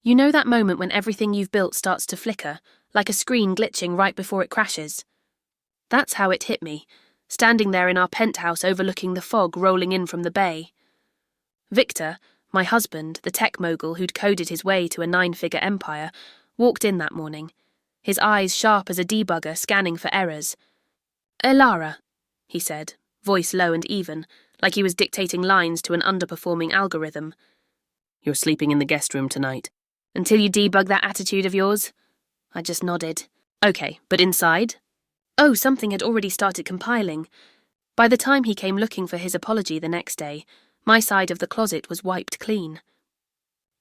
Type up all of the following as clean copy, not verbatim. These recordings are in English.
You know that moment when everything you've built starts to flicker, like a screen glitching right before it crashes? That's how it hit me, standing there in our penthouse overlooking the fog rolling in from the bay. Victor, my husband, the tech mogul who'd coded his way to a 9-figure empire, walked in that morning, his eyes sharp as a debugger scanning for errors. "Elara," he said, voice low and even, like he was dictating lines to an underperforming algorithm. "You're sleeping in the guest room tonight. Until you debug that attitude of yours?" I just nodded. "Okay, but inside?" Oh, something had already started compiling. By the time he came looking for his apology the next day, my side of the closet was wiped clean.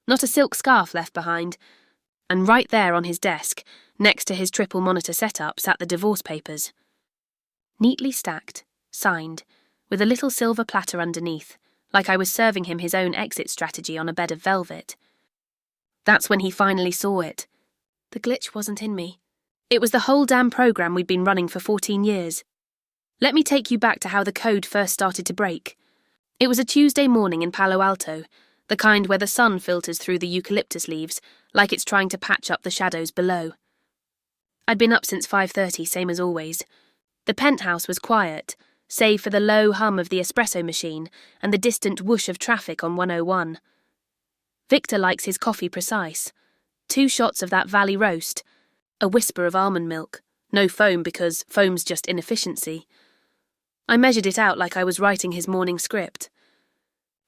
Not a silk scarf left behind, and right there on his desk, next to his triple monitor setup, sat the divorce papers. Neatly stacked, signed, with a little silver platter underneath, like I was serving him his own exit strategy on a bed of velvet. That's when he finally saw it. The glitch wasn't in me. It was the whole damn program we'd been running for 14 years. Let me take you back to how the code first started to break. It was a Tuesday morning in Palo Alto, the kind where the sun filters through the eucalyptus leaves, like it's trying to patch up the shadows below. I'd been up since 5:30, same as always. The penthouse was quiet, save for the low hum of the espresso machine and the distant whoosh of traffic on 101. Victor likes his coffee precise. 2 shots of that Valley roast, a whisper of almond milk, no foam because foam's just inefficiency. I measured it out like I was writing his morning script.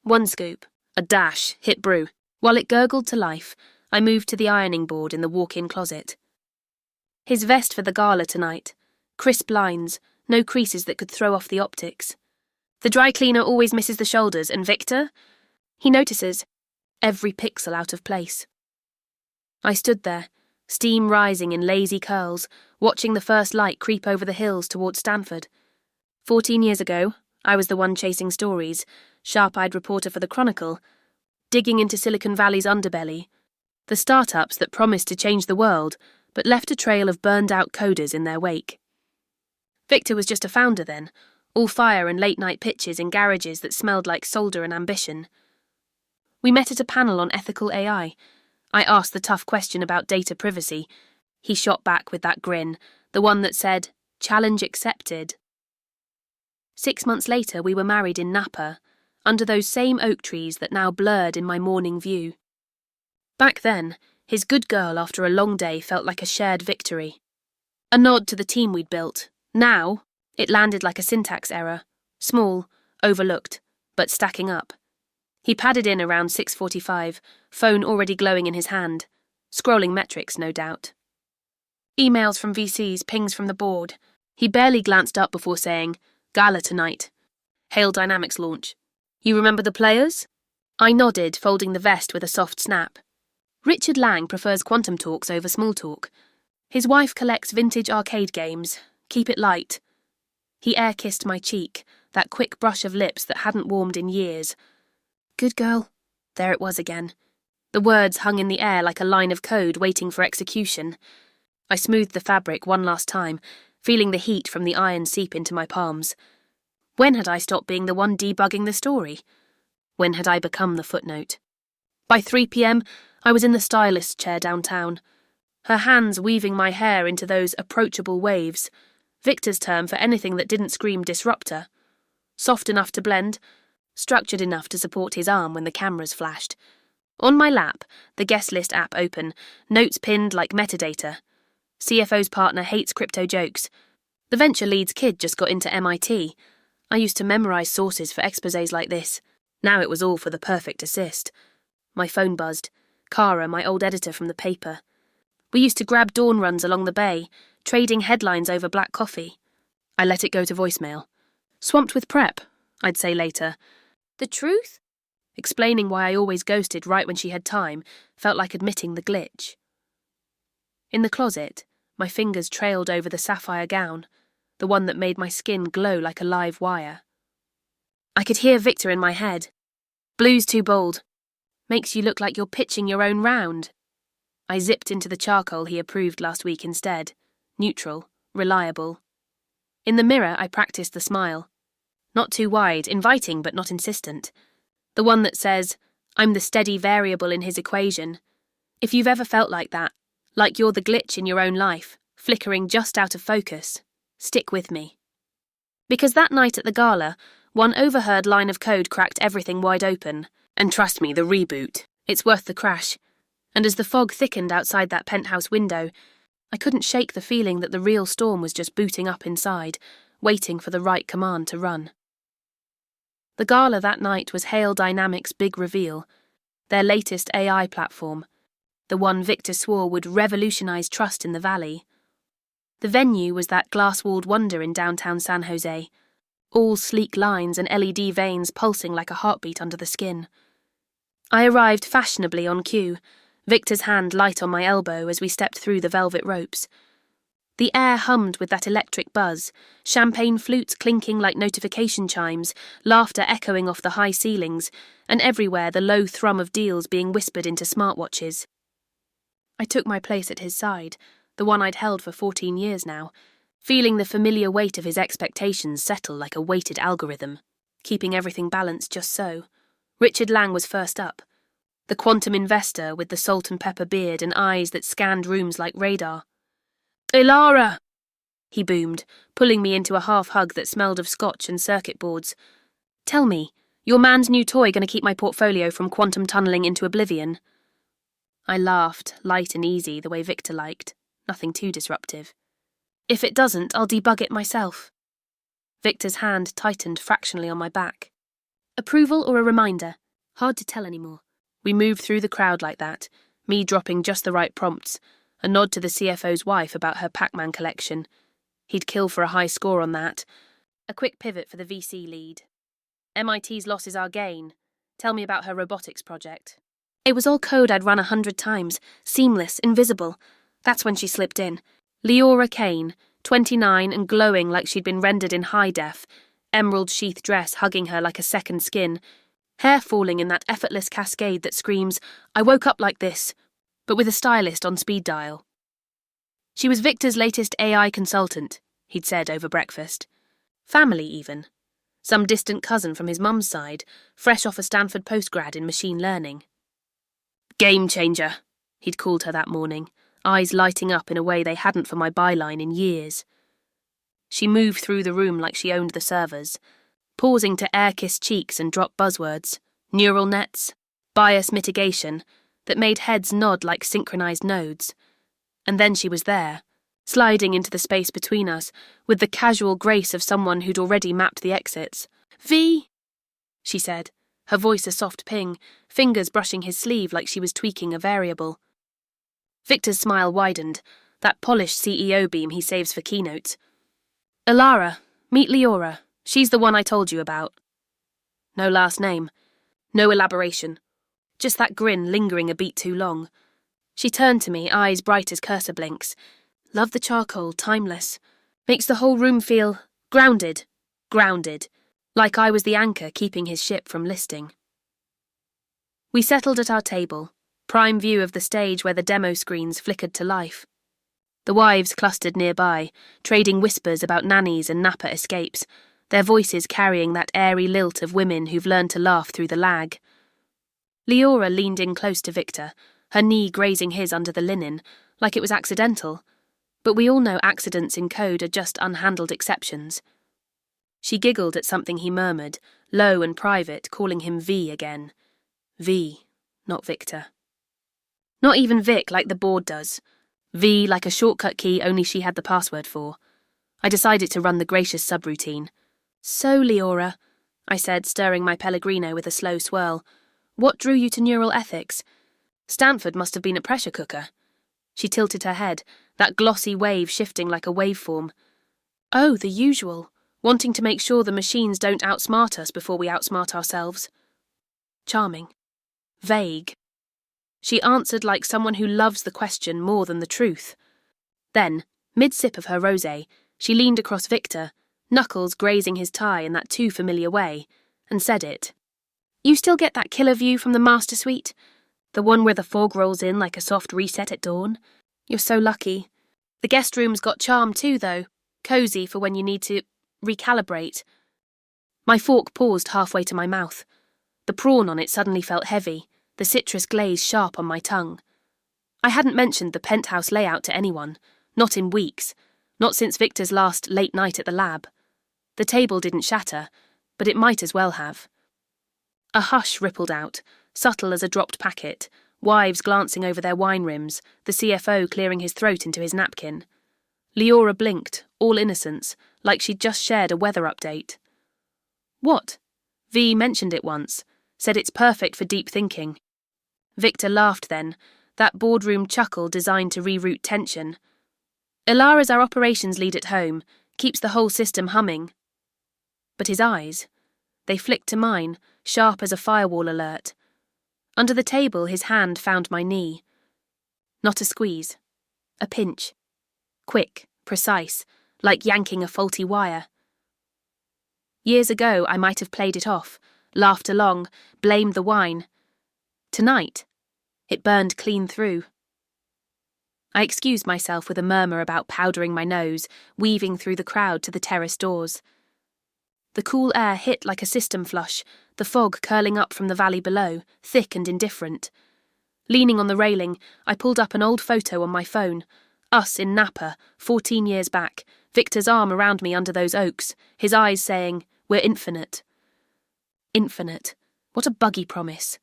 1 scoop, a dash, hit brew. While it gurgled to life, I moved to the ironing board in the walk-in closet. His vest for the gala tonight. Crisp lines, no creases that could throw off the optics. The dry cleaner always misses the shoulders, and Victor? He notices. Every pixel out of place. I stood there, steam rising in lazy curls, watching the first light creep over the hills towards Stanford. 14 years ago, I was the one chasing stories, sharp-eyed reporter for the Chronicle, digging into Silicon Valley's underbelly, the startups that promised to change the world, but left a trail of burned-out coders in their wake. Victor was just a founder then, all fire and late-night pitches in garages that smelled like solder and ambition. We met at a panel on ethical AI. I asked the tough question about data privacy. He shot back with that grin, the one that said, "Challenge accepted." 6 months later, we were married in Napa, under those same oak trees that now blurred in my morning view. Back then, his good girl after a long day felt like a shared victory. A nod to the team we'd built. Now, it landed like a syntax error. Small, overlooked, but stacking up. He padded in around 6:45, phone already glowing in his hand. Scrolling metrics, no doubt. Emails from VCs, pings from the board. He barely glanced up before saying, "Gala tonight. Hail Dynamics launch. You remember the players?" I nodded, folding the vest with a soft snap. Richard Lang prefers quantum talks over small talk. His wife collects vintage arcade games. Keep it light. He air-kissed my cheek, that quick brush of lips that hadn't warmed in years. Good girl. There it was again. The words hung in the air like a line of code waiting for execution. I smoothed the fabric one last time, feeling the heat from the iron seep into my palms. When had I stopped being the one debugging the story? When had I become the footnote? By 3 p.m, I was in the stylist's chair downtown, her hands weaving my hair into those approachable waves, Victor's term for anything that didn't scream disruptor. Soft enough to blend, structured enough to support his arm when the cameras flashed. On my lap, the guest list app open, notes pinned like metadata. CFO's partner hates crypto jokes. The venture lead's kid just got into MIT. I used to memorize sources for exposés like this. Now it was all for the perfect assist. My phone buzzed. Cara, my old editor from the paper. We used to grab dawn runs along the bay, trading headlines over black coffee. I let it go to voicemail. Swamped with prep, I'd say later. The truth? Explaining why I always ghosted right when she had time felt like admitting the glitch. In the closet, my fingers trailed over the sapphire gown, the one that made my skin glow like a live wire. I could hear Victor in my head. Blue's too bold. Makes you look like you're pitching your own round. I zipped into the charcoal he approved last week instead. Neutral, reliable. In the mirror, I practiced the smile. Not too wide, inviting but not insistent. The one that says, I'm the steady variable in his equation. If you've ever felt like that, like you're the glitch in your own life, flickering just out of focus, stick with me. Because that night at the gala, one overheard line of code cracked everything wide open. And trust me, the reboot, it's worth the crash. And as the fog thickened outside that penthouse window, I couldn't shake the feeling that the real storm was just booting up inside, waiting for the right command to run. The gala that night was Hail Dynamics' big reveal, their latest AI platform, the one Victor swore would revolutionize trust in the valley. The venue was that glass-walled wonder in downtown San Jose, all sleek lines and LED veins pulsing like a heartbeat under the skin. I arrived fashionably on cue, Victor's hand light on my elbow as we stepped through the velvet ropes. The air hummed with that electric buzz, champagne flutes clinking like notification chimes, laughter echoing off the high ceilings, and everywhere the low thrum of deals being whispered into smartwatches. I took my place at his side, the one I'd held for 14 years now, feeling the familiar weight of his expectations settle like a weighted algorithm, keeping everything balanced just so. Richard Lang was first up, the quantum investor with the salt and pepper beard and eyes that scanned rooms like radar. "Ilara!" he boomed, pulling me into a half-hug that smelled of scotch and circuit boards. "Tell me, your man's new toy going to keep my portfolio from quantum tunnelling into oblivion?" I laughed, light and easy, the way Victor liked, nothing too disruptive. "If it doesn't, I'll debug it myself." Victor's hand tightened fractionally on my back. Approval or a reminder? Hard to tell anymore. We moved through the crowd like that, me dropping just the right prompts, a nod to the CFO's wife about her Pac-Man collection. He'd kill for a high score on that. A quick pivot for the VC lead. "MIT's loss is our gain. Tell me about her robotics project." It was all code I'd run 100 times, seamless, invisible. That's when she slipped in. Leora Kane, 29 and glowing like she'd been rendered in high def, emerald sheath dress hugging her like a second skin, hair falling in that effortless cascade that screams, "I woke up like this," but with a stylist on speed dial. She was Victor's latest AI consultant, he'd said over breakfast. Family, even. Some distant cousin from his mum's side, fresh off a Stanford postgrad in machine learning. "Game changer," he'd called her that morning, eyes lighting up in a way they hadn't for my byline in years. She moved through the room like she owned the servers, pausing to air-kiss cheeks and drop buzzwords, neural nets, bias mitigation, that made heads nod like synchronized nodes. And then she was there, sliding into the space between us, with the casual grace of someone who'd already mapped the exits. "V," she said, her voice a soft ping, fingers brushing his sleeve like she was tweaking a variable. Victor's smile widened, that polished CEO beam he saves for keynotes. "Ilara, meet Leora. She's the one I told you about." No last name. No elaboration. Just that grin lingering a beat too long. She turned to me, eyes bright as cursor blinks. "Love the charcoal, timeless. Makes the whole room feel grounded. Grounded. Like I was the anchor keeping his ship from listing." We settled at our table, prime view of the stage where the demo screens flickered to life. The wives clustered nearby, trading whispers about nannies and Napa escapes, their voices carrying that airy lilt of women who've learned to laugh through the lag. Leora leaned in close to Victor, her knee grazing his under the linen, like it was accidental. But we all know accidents in code are just unhandled exceptions. She giggled at something he murmured, low and private, calling him V again. V, not Victor. Not even Vic like the board does. V like a shortcut key only she had the password for. I decided to run the gracious subroutine. "So, Leora," I said, stirring my Pellegrino with a slow swirl, "what drew you to neural ethics? Stanford must have been a pressure cooker." She tilted her head, that glossy wave shifting like a waveform. "Oh, the usual. Wanting to make sure the machines don't outsmart us before we outsmart ourselves." Charming. Vague. She answered like someone who loves the question more than the truth. Then, mid-sip of her rosé, she leaned across Victor, knuckles grazing his tie in that too familiar way, and said it. "You still get that killer view from the master suite? The one where the fog rolls in like a soft reset at dawn? You're so lucky. The guest room's got charm too, though. Cozy for when you need to recalibrate." My fork paused halfway to my mouth. The prawn on it suddenly felt heavy, the citrus glaze sharp on my tongue. I hadn't mentioned the penthouse layout to anyone, not in weeks, not since Victor's last late night at the lab. The table didn't shatter, but it might as well have. A hush rippled out, subtle as a dropped packet, wives glancing over their wine rims, the CFO clearing his throat into his napkin. Leora blinked, all innocence, like she'd just shared a weather update. What? V mentioned it once, said it's perfect for deep thinking. Victor laughed then, that boardroom chuckle designed to reroute tension. Ilara's our operations lead at home, keeps the whole system humming. But his eyes, they flicked to mine, sharp as a firewall alert. Under the table, his hand found my knee. Not a squeeze. A pinch. Quick, precise, like yanking a faulty wire. Years ago, I might have played it off, laughed along, blamed the wine. Tonight, it burned clean through. I excused myself with a murmur about powdering my nose, weaving through the crowd to the terrace doors. The cool air hit like a system flush, the fog curling up from the valley below, thick and indifferent. Leaning on the railing, I pulled up an old photo on my phone. Us in Napa, 14 years back, Victor's arm around me under those oaks, his eyes saying, "We're infinite." Infinite. What a buggy promise.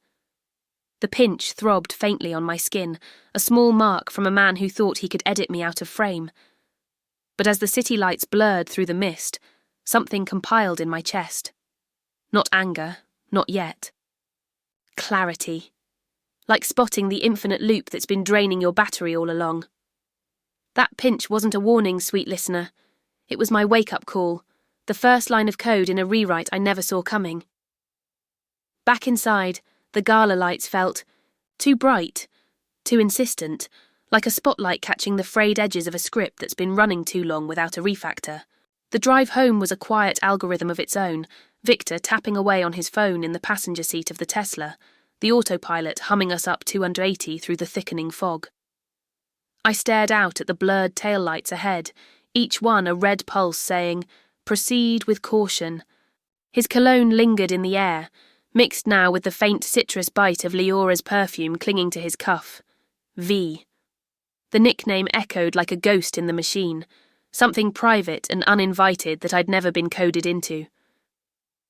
The pinch throbbed faintly on my skin, a small mark from a man who thought he could edit me out of frame. But as the city lights blurred through the mist, something compiled in my chest. Not anger, not yet. Clarity. Like spotting the infinite loop that's been draining your battery all along. That pinch wasn't a warning, sweet listener. It was my wake-up call, the first line of code in a rewrite I never saw coming. Back inside, the gala lights felt too bright, too insistent, like a spotlight catching the frayed edges of a script that's been running too long without a refactor. The drive home was a quiet algorithm of its own, Victor tapping away on his phone in the passenger seat of the Tesla, the autopilot humming us up 280 through the thickening fog. I stared out at the blurred taillights ahead, each one a red pulse saying, "Proceed with caution." His cologne lingered in the air, mixed now with the faint citrus bite of Leora's perfume clinging to his cuff. V. The nickname echoed like a ghost in the machine, something private and uninvited that I'd never been coded into.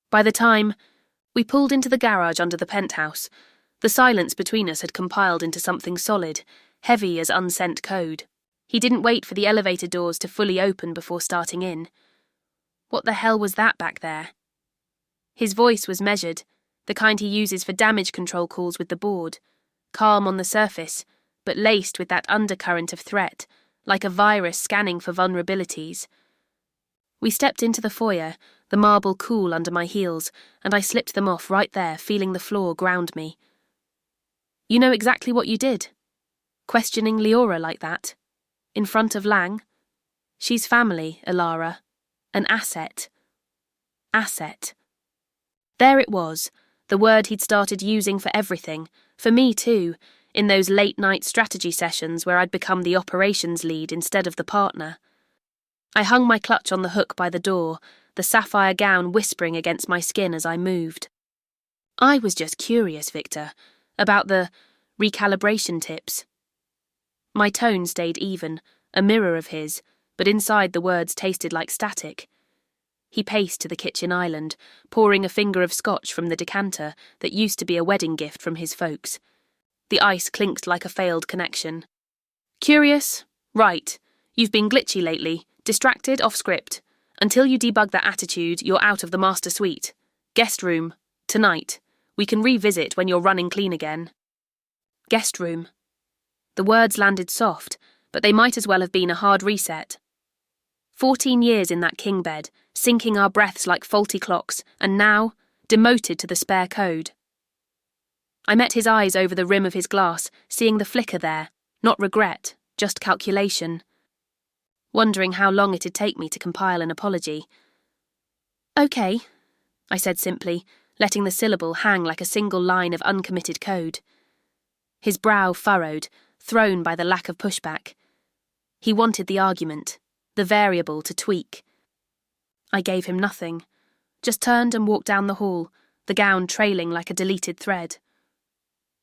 By the time we pulled into the garage under the penthouse, the silence between us had compiled into something solid, heavy as unsent code. He didn't wait for the elevator doors to fully open before starting in. What the hell was that back there? His voice was measured, the kind he uses for damage control calls with the board, calm on the surface, but laced with that undercurrent of threat, like a virus scanning for vulnerabilities. We stepped into the foyer, the marble cool under my heels, and I slipped them off right there, feeling the floor ground me. You know exactly what you did? Questioning Leora like that? In front of Lang? She's family, Ilara. An asset. Asset. There it was, the word he'd started using for everything, for me too, in those late-night strategy sessions where I'd become the operations lead instead of the partner. I hung my clutch on the hook by the door, the sapphire gown whispering against my skin as I moved. I was just curious, Victor, about the recalibration tips. My tone stayed even, a mirror of his, but inside the words tasted like static. He paced to the kitchen island, pouring a finger of scotch from the decanter that used to be a wedding gift from his folks. The ice clinked like a failed connection. Curious? Right. You've been glitchy lately, distracted off script. Until you debug that attitude, you're out of the master suite. Guest room. Tonight. We can revisit when you're running clean again. Guest room. The words landed soft, but they might as well have been a hard reset. 14 years in that king bed, syncing our breaths like faulty clocks, and now, demoted to the spare code. I met his eyes over the rim of his glass, seeing the flicker there, not regret, just calculation. Wondering how long it'd take me to compile an apology. Okay, I said simply, letting the syllable hang like a single line of uncommitted code. His brow furrowed, thrown by the lack of pushback. He wanted the argument, the variable to tweak. I gave him nothing, just turned and walked down the hall, the gown trailing like a deleted thread.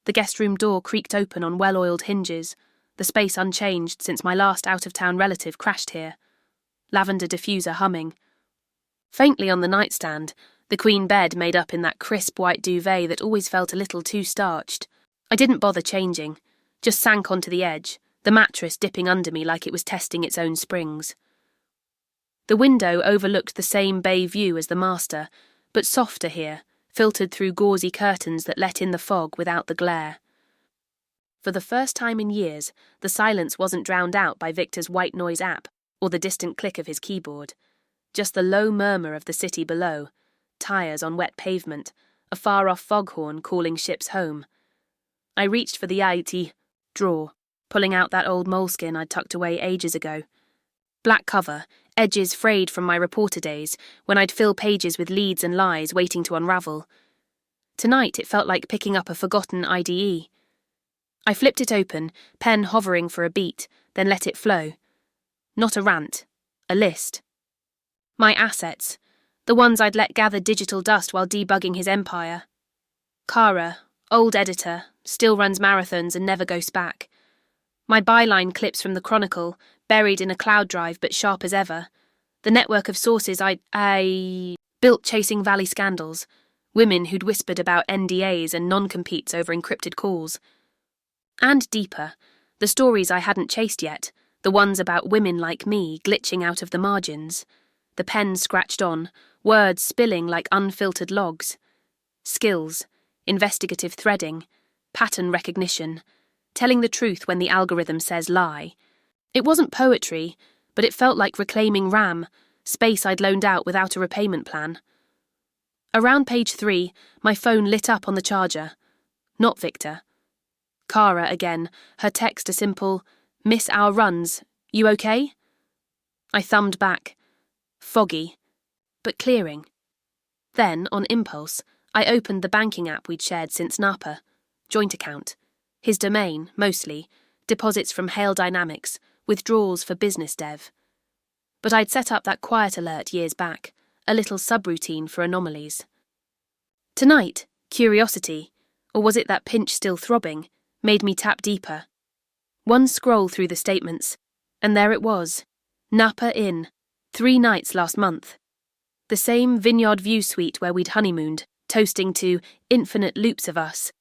The guest room door creaked open on well-oiled hinges, the space unchanged since my last out-of-town relative crashed here. Lavender diffuser humming. Faintly on the nightstand, the queen bed made up in that crisp white duvet that always felt a little too starched. I didn't bother changing, just sank onto the edge, the mattress dipping under me like it was testing its own springs. The window overlooked the same bay view as the master, but softer here, filtered through gauzy curtains that let in the fog without the glare. For the first time in years, the silence wasn't drowned out by Victor's white noise app or the distant click of his keyboard. Just the low murmur of the city below, tires on wet pavement, a far-off foghorn calling ships home. I reached for the IT drawer, pulling out that old moleskin I'd tucked away ages ago. Black cover, edges frayed from my reporter days, when I'd fill pages with leads and lies waiting to unravel. Tonight it felt like picking up a forgotten IDE. I flipped it open, pen hovering for a beat, then let it flow. Not a rant, a list. My assets, the ones I'd let gather digital dust while debugging his empire. Kara, old editor, still runs marathons and never goes back. My byline clips from the Chronicle, buried in a cloud drive but sharp as ever. The network of sources I built chasing Valley scandals, women who'd whispered about NDAs and non-competes over encrypted calls. And deeper, the stories I hadn't chased yet, the ones about women like me glitching out of the margins. The pen scratched on, words spilling like unfiltered logs. Skills, investigative threading, pattern recognition, telling the truth when the algorithm says lie. It wasn't poetry, but it felt like reclaiming RAM, space I'd loaned out without a repayment plan. Around page 3, my phone lit up on the charger. Not Victor. Kara again, her text a simple, "Miss our runs, you okay?" I thumbed back. Foggy, but clearing. Then, on impulse, I opened the banking app we'd shared since Napa. Joint account. His domain, mostly, deposits from Hail Dynamics, withdrawals for business dev. But I'd set up that quiet alert years back, a little subroutine for anomalies. Tonight, curiosity, or was it that pinch still throbbing, made me tap deeper. One scroll through the statements, and there it was. Napa Inn, 3 nights last month. The same vineyard view suite where we'd honeymooned, toasting to infinite loops of us.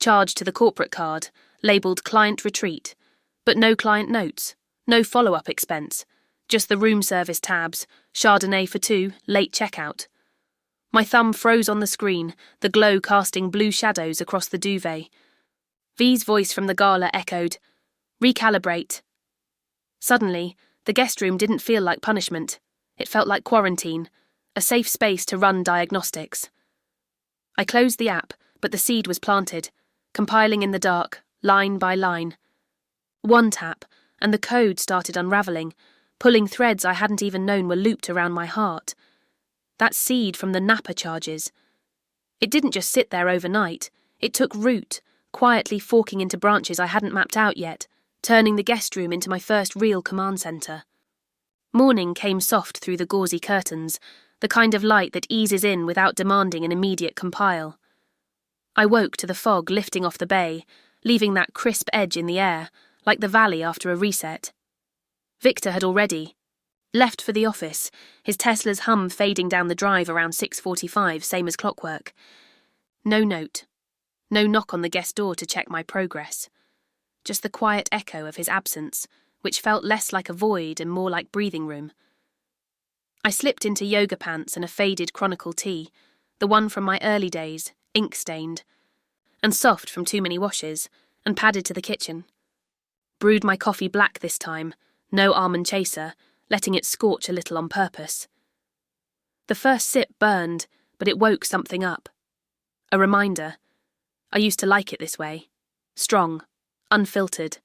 Charged to the corporate card, labelled client retreat, but no client notes, no follow-up expense, just the room service tabs, Chardonnay for 2, late checkout. My thumb froze on the screen, the glow casting blue shadows across the duvet. V's voice from the gala echoed, "Recalibrate." Suddenly, the guest room didn't feel like punishment. It felt like quarantine, a safe space to run diagnostics. I closed the app, but the seed was planted, compiling in the dark, line by line. One tap, and the code started unravelling, pulling threads I hadn't even known were looped around my heart. That seed from the Napa charges. It didn't just sit there overnight. It took root, quietly forking into branches I hadn't mapped out yet, turning the guest room into my first real command centre. Morning came soft through the gauzy curtains, the kind of light that eases in without demanding an immediate compile. I woke to the fog lifting off the bay, leaving that crisp edge in the air, like the valley after a reset. Victor had already left for the office, his Tesla's hum fading down the drive around 6:45, same as clockwork. No note. No knock on the guest door to check my progress. Just the quiet echo of his absence, which felt less like a void and more like breathing room. I slipped into yoga pants and a faded Chronicle tee, the one from my early days, ink-stained, and soft from too many washes, and padded to the kitchen. Brewed my coffee black this time, no almond chaser, letting it scorch a little on purpose. The first sip burned, but it woke something up. A reminder. I used to like it this way. Strong, unfiltered.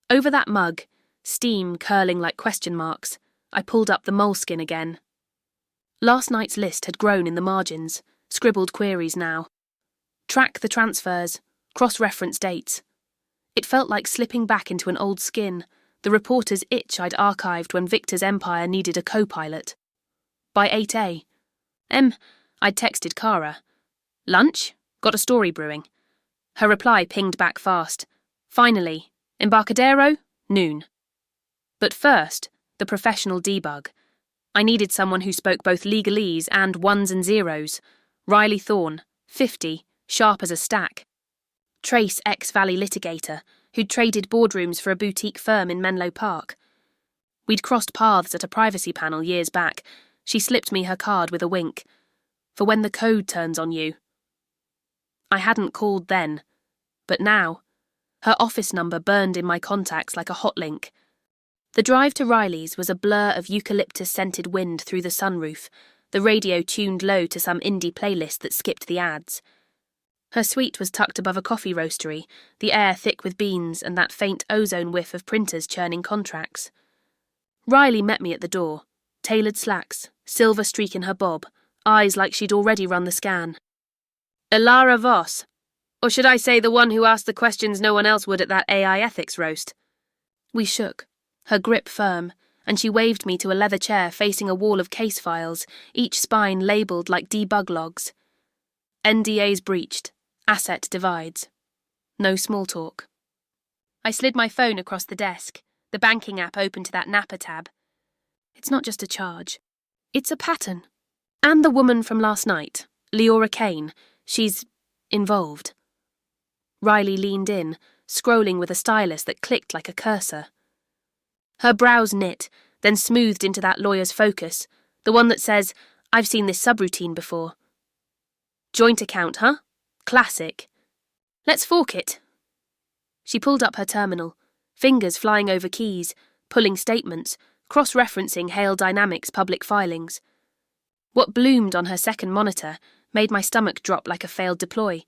Over that mug, steam curling like question marks, I pulled up the moleskin again. Last night's list had grown in the margins, scribbled queries now. Track the transfers, cross-reference dates. It felt like slipping back into an old skin, the reporter's itch I'd archived when Victor's empire needed a co-pilot. By 8 a.m, I'd texted Kara. "Lunch? Got a story brewing." Her reply pinged back fast. "Finally, Embarcadero, noon. But first, the professional debug. I needed someone who spoke both legalese and ones and zeros. Riley Thorne, 50, sharp as a stack. Trace ex-Valley litigator, who'd traded boardrooms for a boutique firm in Menlo Park. We'd crossed paths at a privacy panel years back. She slipped me her card with a wink. For when the code turns on you. I hadn't called then, but now, her office number burned in my contacts like a hot link. The drive to Riley's was a blur of eucalyptus-scented wind through the sunroof, the radio tuned low to some indie playlist that skipped the ads. Her suite was tucked above a coffee roastery, the air thick with beans and that faint ozone whiff of printers churning contracts. Riley met me at the door, tailored slacks, silver streak in her bob, eyes like she'd already run the scan. Ilara Voss, or should I say the one who asked the questions no one else would at that AI ethics roast? We shook, her grip firm, and she waved me to a leather chair facing a wall of case files, each spine labelled like debug logs. NDAs breached, asset divides. No small talk. I slid my phone across the desk, the banking app open to that Napa tab. It's not just a charge. It's a pattern. And the woman from last night, Leora Kane, she's involved. Riley leaned in, scrolling with a stylus that clicked like a cursor. Her brows knit, then smoothed into that lawyer's focus, the one that says, I've seen this subroutine before. Joint account, huh? Classic. Let's fork it. She pulled up her terminal, fingers flying over keys, pulling statements, cross-referencing Hale Dynamics public filings. What bloomed on her second monitor made my stomach drop like a failed deploy.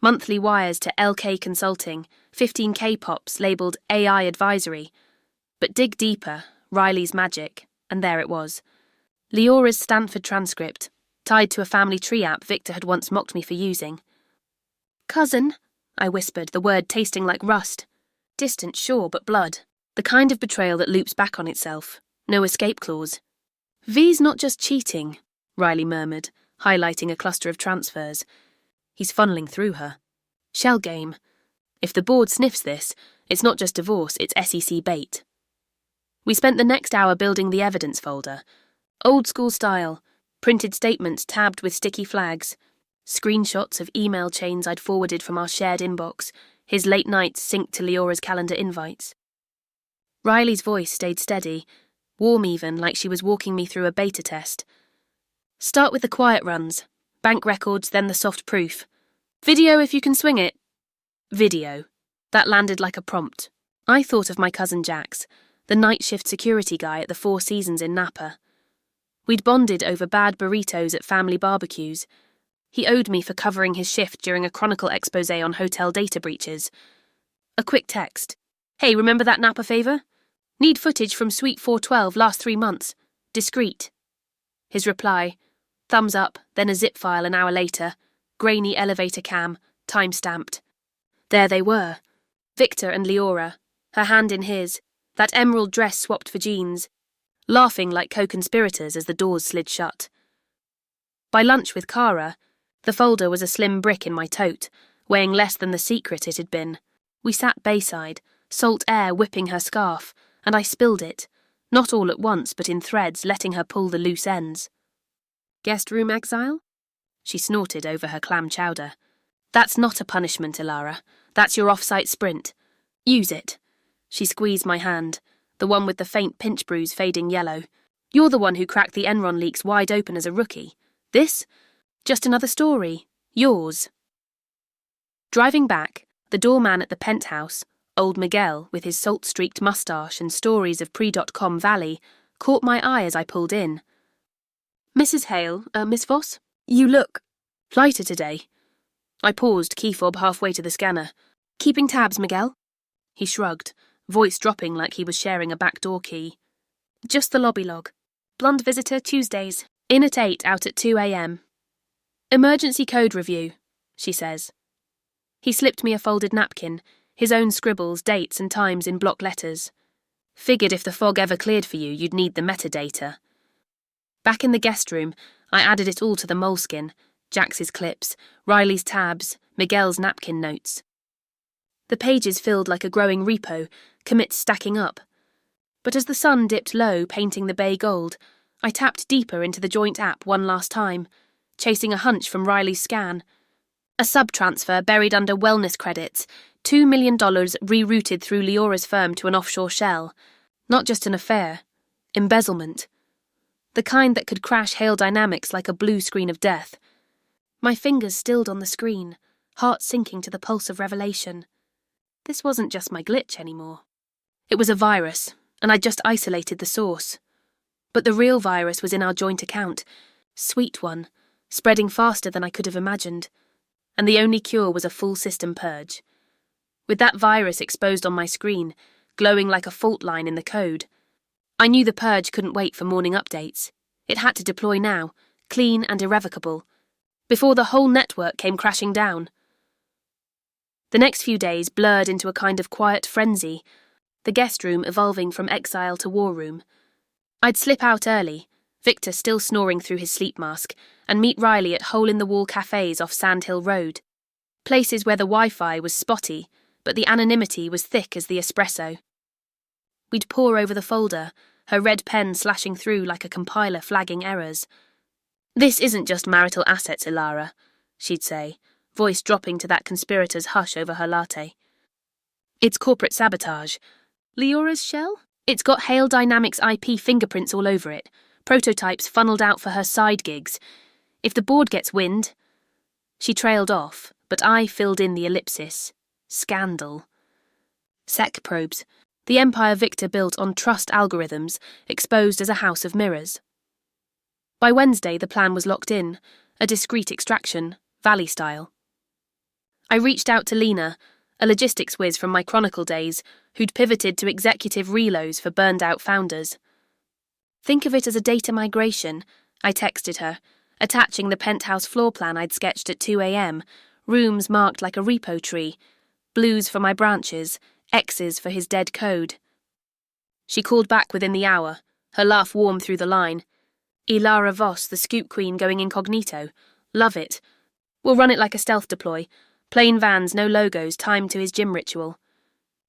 Monthly wires to LK Consulting, 15K pops labelled AI Advisory. But dig deeper, Riley's magic, and there it was. Leora's Stanford transcript, tied to a family tree app Victor had once mocked me for using. Cousin, I whispered, the word tasting like rust. Distant, sure, but blood. The kind of betrayal that loops back on itself. No escape clause. V's not just cheating, Riley murmured, highlighting a cluster of transfers. He's funneling through her. Shell game. If the board sniffs this, it's not just divorce, it's SEC bait. We spent the next hour building the evidence folder. Old school style, printed statements tabbed with sticky flags, screenshots of email chains I'd forwarded from our shared inbox, his late nights synced to Leora's calendar invites. Riley's voice stayed steady, warm even, like she was walking me through a beta test. Start with the quiet runs, bank records, then the soft proof. Video if you can swing it. Video. That landed like a prompt. I thought of my cousin Jax, the night shift security guy at the Four Seasons in Napa. We'd bonded over bad burritos at family barbecues. He owed me for covering his shift during a Chronicle expose on hotel data breaches. A quick text. Hey, remember that Napa favour? Need footage from Suite 412 last 3 months. Discreet. His reply. Thumbs up, then a zip file an hour later. Grainy elevator cam, time-stamped. There they were. Victor and Leora, her hand in his, that emerald dress swapped for jeans, laughing like co-conspirators as the doors slid shut. By lunch with Cara, the folder was a slim brick in my tote, weighing less than the secret it had been. We sat bayside, salt air whipping her scarf, and I spilled it, not all at once but in threads, letting her pull the loose ends. Guest room exile? She snorted over her clam chowder. That's not a punishment, Ilara. That's your off-site sprint. Use it. She squeezed my hand, the one with the faint pinch bruise fading yellow. You're the one who cracked the Enron leaks wide open as a rookie. This? Just another story. Yours. Driving back, the doorman at the penthouse, old Miguel with his salt-streaked moustache and stories of pre.com Valley, caught my eye as I pulled in. Mrs. Hale, Miss Voss? You look lighter today. I paused, key fob halfway to the scanner. Keeping tabs, Miguel? He shrugged, voice dropping like he was sharing a backdoor key. Just the lobby log. Blonde visitor Tuesdays. In at 8, out at 2 a.m. Emergency code review, she says. He slipped me a folded napkin, his own scribbles, dates and times in block letters. Figured if the fog ever cleared for you, you'd need the metadata. Back in the guest room, I added it all to the moleskin, Jax's clips, Riley's tabs, Miguel's napkin notes. The pages filled like a growing repo, commits stacking up. But as the sun dipped low, painting the bay gold, I tapped deeper into the joint app one last time, chasing a hunch from Riley's scan. A sub-transfer buried under wellness credits, $2 million rerouted through Leora's firm to an offshore shell. Not just an affair. Embezzlement. The kind that could crash Hale Dynamics like a blue screen of death. My fingers stilled on the screen, heart sinking to the pulse of revelation. This wasn't just my glitch anymore. It was a virus, and I'd just isolated the source. But the real virus was in our joint account. Sweet one, spreading faster than I could have imagined. And the only cure was a full system purge. With that virus exposed on my screen, glowing like a fault line in the code, I knew the purge couldn't wait for morning updates. It had to deploy now, clean and irrevocable, before the whole network came crashing down. The next few days blurred into a kind of quiet frenzy, the guest room evolving from exile to war room. I'd slip out early, Victor still snoring through his sleep mask, and meet Riley at hole-in-the-wall cafes off Sand Hill Road. Places where the Wi-Fi was spotty, but the anonymity was thick as the espresso. We'd pore over the folder, her red pen slashing through like a compiler flagging errors. "This isn't just marital assets, Ilara," she'd say, voice dropping to that conspirator's hush over her latte. "It's corporate sabotage. Leora's shell? It's got Hale Dynamics IP fingerprints all over it, prototypes funneled out for her side gigs. If the board gets wind..." She trailed off, but I filled in the ellipsis. Scandal. SEC probes. The empire Victor built on trust algorithms, exposed as a house of mirrors. By Wednesday, the plan was locked in, a discreet extraction, Valley style. I reached out to Lena, a logistics whiz from my Chronicle days, who'd pivoted to executive reloads for burned-out founders. "Think of it as a data migration," I texted her, attaching the penthouse floor plan I'd sketched at 2 a.m, rooms marked like a repo tree, blues for my branches, X's for his dead code. She called back within the hour, her laugh warm through the line. "Ilara Voss, the scoop queen going incognito. Love it. We'll run it like a stealth deploy. Plain vans, no logos, timed to his gym ritual."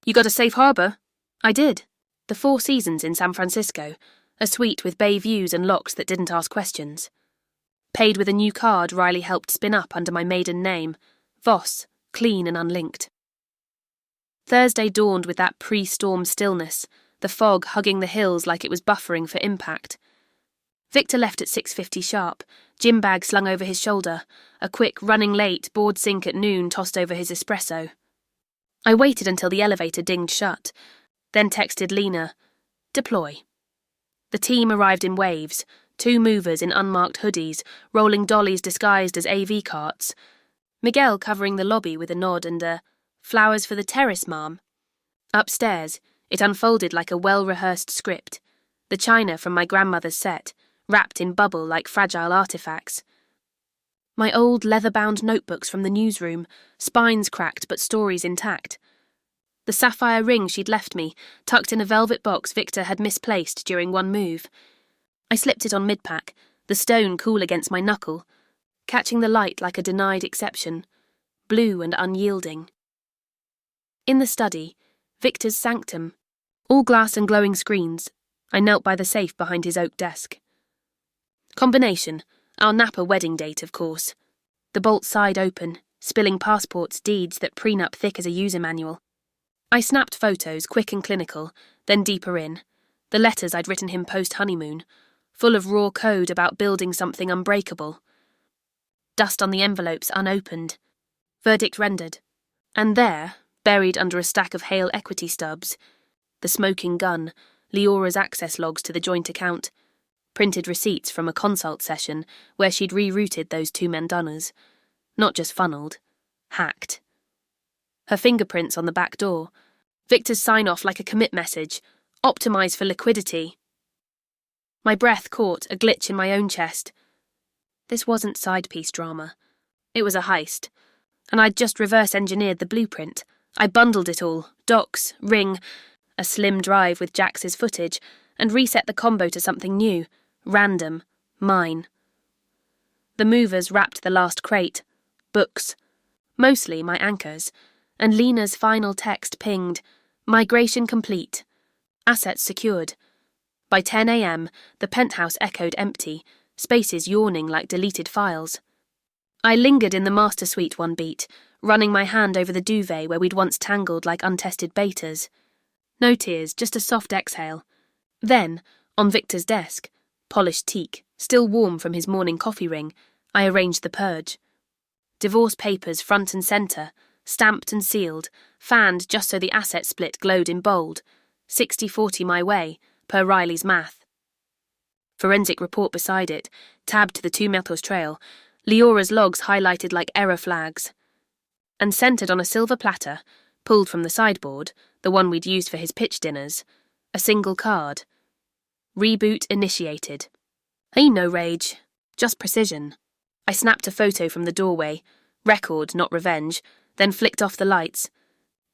"You got a safe harbour?" I did. The Four Seasons in San Francisco, a suite with bay views and locks that didn't ask questions. Paid with a new card Riley helped spin up under my maiden name, Voss, clean and unlinked. Thursday dawned with that pre-storm stillness, the fog hugging the hills like it was buffering for impact. Victor left at 6:50 sharp, gym bag slung over his shoulder, a quick running late board sink at noon tossed over his espresso. I waited until the elevator dinged shut, then texted Lena, "Deploy." The team arrived in waves, 2 movers in unmarked hoodies, rolling dollies disguised as AV carts. Miguel covering the lobby with a nod and a, "Flowers for the terrace, ma'am." Upstairs, it unfolded like a well-rehearsed script, the china from my grandmother's set, wrapped in bubble like fragile artifacts. My old leather-bound notebooks from the newsroom, spines cracked but stories intact. The sapphire ring she'd left me, tucked in a velvet box Victor had misplaced during one move. I slipped it on mid-pack, the stone cool against my knuckle, catching the light like a denied exception, blue and unyielding. In the study, Victor's sanctum, all glass and glowing screens, I knelt by the safe behind his oak desk. Combination, our Napa wedding date, of course. The bolt side open, spilling passports, deeds, that prenup thick as a user manual. I snapped photos, quick and clinical, then deeper in, the letters I'd written him post-honeymoon, full of raw code about building something unbreakable. Dust on the envelopes unopened. Verdict rendered. And there, buried under a stack of Hale equity stubs, the smoking gun, Leora's access logs to the joint account, printed receipts from a consult session where she'd rerouted those 2 Mendonas. Not just funneled, hacked. Her fingerprints on the back door, Victor's sign-off like a commit message, optimise for liquidity. My breath caught a glitch in my own chest. This wasn't side-piece drama. It was a heist, and I'd just reverse-engineered the blueprint. I bundled it all, docs, ring, a slim drive with Jax's footage, and reset the combo to something new, random, mine. The movers wrapped the last crate, books, mostly my anchors, and Lena's final text pinged, "Migration complete. Assets secured." By 10 a.m, the penthouse echoed empty, spaces yawning like deleted files. I lingered in the master suite one beat, running my hand over the duvet where we'd once tangled like untested betas. No tears, just a soft exhale. Then, on Victor's desk, polished teak, still warm from his morning coffee ring, I arranged the purge. Divorce papers front and centre, stamped and sealed, fanned just so the asset split glowed in bold, 60-40 my way, per Riley's math. Forensic report beside it, tabbed to the 2 metals trail, Leora's logs highlighted like error flags. And centred on a silver platter, pulled from the sideboard, the one we'd used for his pitch dinners, a single card. Reboot initiated. Ain't no rage, just precision. I snapped a photo from the doorway, record, not revenge, then flicked off the lights.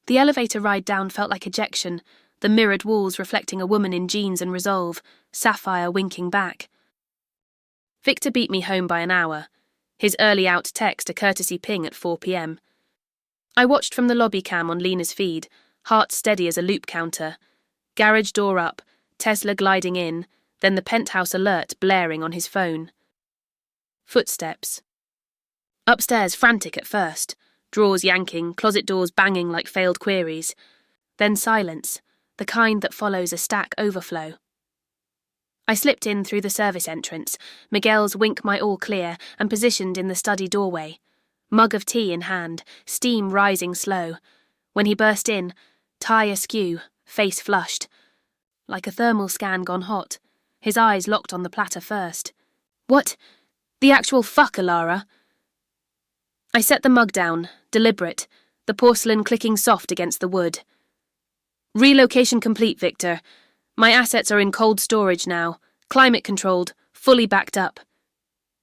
The elevator ride down felt like ejection, the mirrored walls reflecting a woman in jeans and resolve, sapphire winking back. Victor beat me home by an hour, his early out text a courtesy ping at 4 p.m. I watched from the lobby cam on Lena's feed, heart steady as a loop counter. Garage door up, Tesla gliding in, then the penthouse alert blaring on his phone. Footsteps. Upstairs frantic at first, drawers yanking, closet doors banging like failed queries. Then silence, the kind that follows a stack overflow. I slipped in through the service entrance, Miguel's wink my all clear, and positioned in the study doorway. Mug of tea in hand, steam rising slow. When he burst in, tie askew, face flushed. Like a thermal scan gone hot, his eyes locked on the platter first. "What? The actual fuck, Alara?" I set the mug down, deliberate, the porcelain clicking soft against the wood. "Relocation complete, Victor. My assets are in cold storage now, climate-controlled, fully backed up."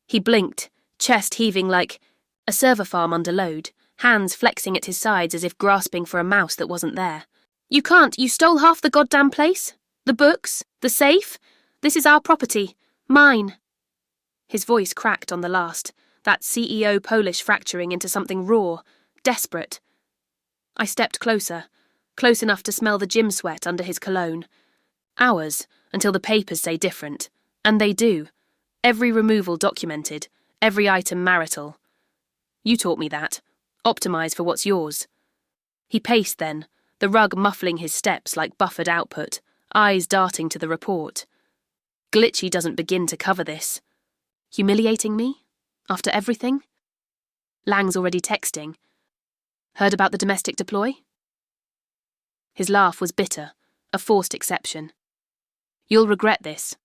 He blinked, chest heaving like a server farm under load, hands flexing at his sides as if grasping for a mouse that wasn't there. "You can't, you stole half the goddamn place? The books? The safe? This is our property. Mine." His voice cracked on the last, that CEO Polish fracturing into something raw, desperate. I stepped closer, close enough to smell the gym sweat under his cologne. Hours, until the papers say different. And they do. Every removal documented, every item marital. You taught me that. Optimize for what's yours. He paced then, the rug muffling his steps like buffered output, eyes darting to the report. Glitchy doesn't begin to cover this. Humiliating me? After everything? Lang's already texting. Heard about the domestic deploy? His laugh was bitter, a forced exception. "You'll regret this.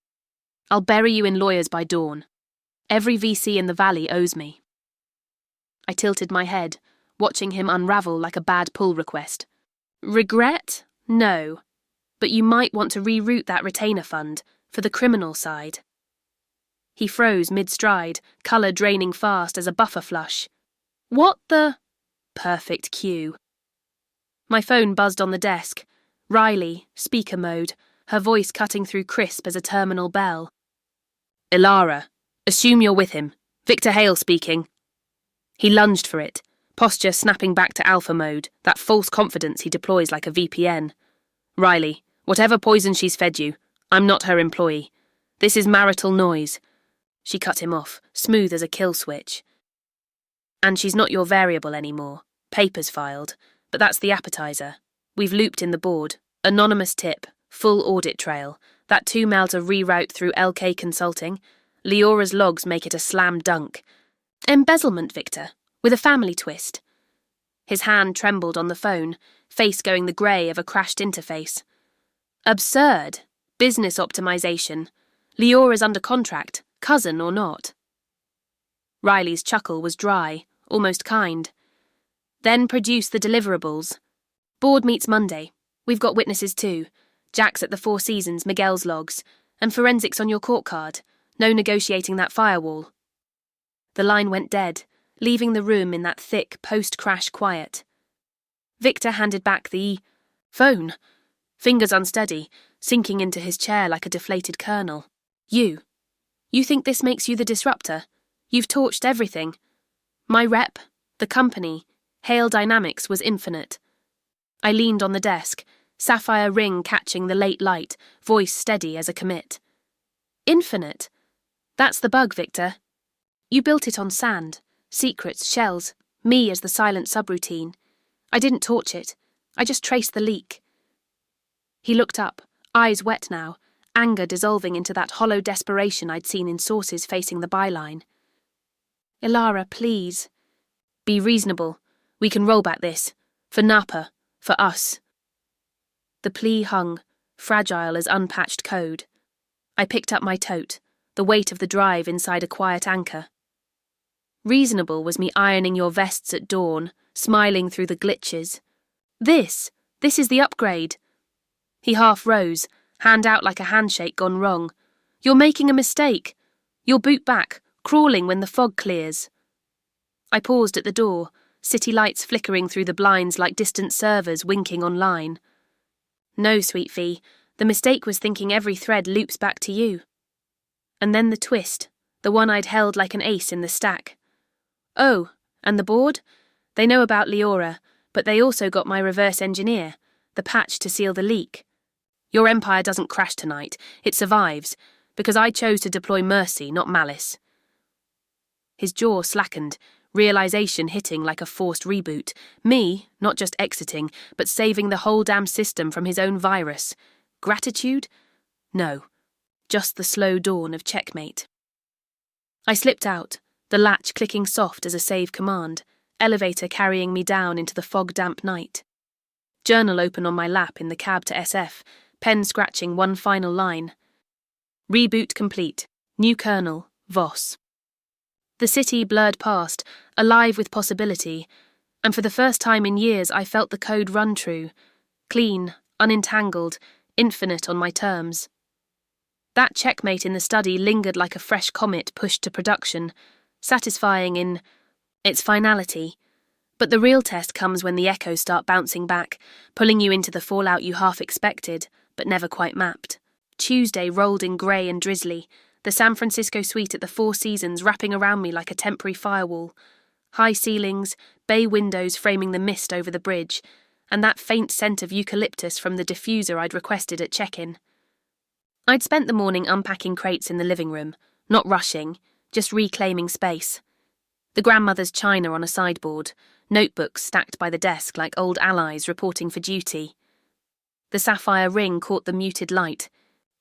I'll bury you in lawyers by dawn. Every VC in the valley owes me." I tilted my head, watching him unravel like a bad pull request. "Regret? No. But you might want to reroute that retainer fund for the criminal side." He froze mid-stride, colour draining fast as a buffer flush. "What the—" Perfect cue. My phone buzzed on the desk. Riley, speaker mode, her voice cutting through crisp as a terminal bell. "Ilara, assume you're with him. Victor Hale speaking." He lunged for it, posture snapping back to alpha mode, that false confidence he deploys like a VPN. "Riley, whatever poison she's fed you, I'm not her employee. This is marital noise." She cut him off, smooth as a kill switch. "And she's not your variable anymore. Papers filed. But that's the appetizer. We've looped in the board. Anonymous tip. Full audit trail. That 2 mil to reroute through LK Consulting. Leora's logs make it a slam dunk. Embezzlement, Victor. With a family twist." His hand trembled on the phone, face going the grey of a crashed interface. "Absurd. Business optimization. Leora's under contract, cousin or not." Riley's chuckle was dry, almost kind. "Then produce the deliverables. Board meets Monday. We've got witnesses too. Jack's at the Four Seasons, Miguel's logs, and forensics on your court card. No negotiating that firewall." The line went dead, leaving the room in that thick post-crash quiet. Victor handed back the phone, fingers unsteady, sinking into his chair like a deflated kernel. You think this makes you the disruptor? You've torched everything. My rep, the company, Hail dynamics was infinite. I leaned on the desk, sapphire ring catching the late light, voice steady as a commit. Infinite? That's the bug, Victor. You built it on sand, secrets, shells, me as the silent subroutine. I didn't torch it. I just traced the leak. He looked up, eyes wet now, anger dissolving into that hollow desperation I'd seen in sources facing the byline. Ilara, please. Be reasonable. We can roll back this. For Napa. For us. The plea hung, fragile as unpatched code. I picked up my tote, the weight of the drive inside a quiet anchor. Reasonable was me ironing your vests at dawn, smiling through the glitches. This is the upgrade. He half rose, hand out like a handshake gone wrong. You're making a mistake. You'll boot back, crawling when the fog clears. I paused at the door, city lights flickering through the blinds like distant servers winking online. No, sweet Fee, the mistake was thinking every thread loops back to you. And then the twist, the one I'd held like an ace in the stack. Oh, and the board? They know about Leora, but they also got my reverse engineer, the patch to seal the leak. Your empire doesn't crash tonight, it survives, because I chose to deploy mercy, not malice. His jaw slackened, realization hitting like a forced reboot. Me, not just exiting, but saving the whole damn system from his own virus. Gratitude? No. Just the slow dawn of checkmate. I slipped out, the latch clicking soft as a save command, elevator carrying me down into the fog-damp night. Journal open on my lap in the cab to SF, pen scratching one final line. Reboot complete. New kernel, Voss. The city blurred past, alive with possibility, and for the first time in years I felt the code run true. Clean, unentangled, infinite on my terms. That checkmate in the study lingered like a fresh comet pushed to production, satisfying in its finality. But the real test comes when the echoes start bouncing back, pulling you into the fallout you half expected, but never quite mapped. Tuesday rolled in grey and drizzly, the San Francisco suite at the Four Seasons wrapping around me like a temporary firewall. High ceilings, bay windows framing the mist over the bridge, and that faint scent of eucalyptus from the diffuser I'd requested at check-in. I'd spent the morning unpacking crates in the living room, not rushing, just reclaiming space. The grandmother's china on a sideboard, notebooks stacked by the desk like old allies reporting for duty. The sapphire ring caught the muted light.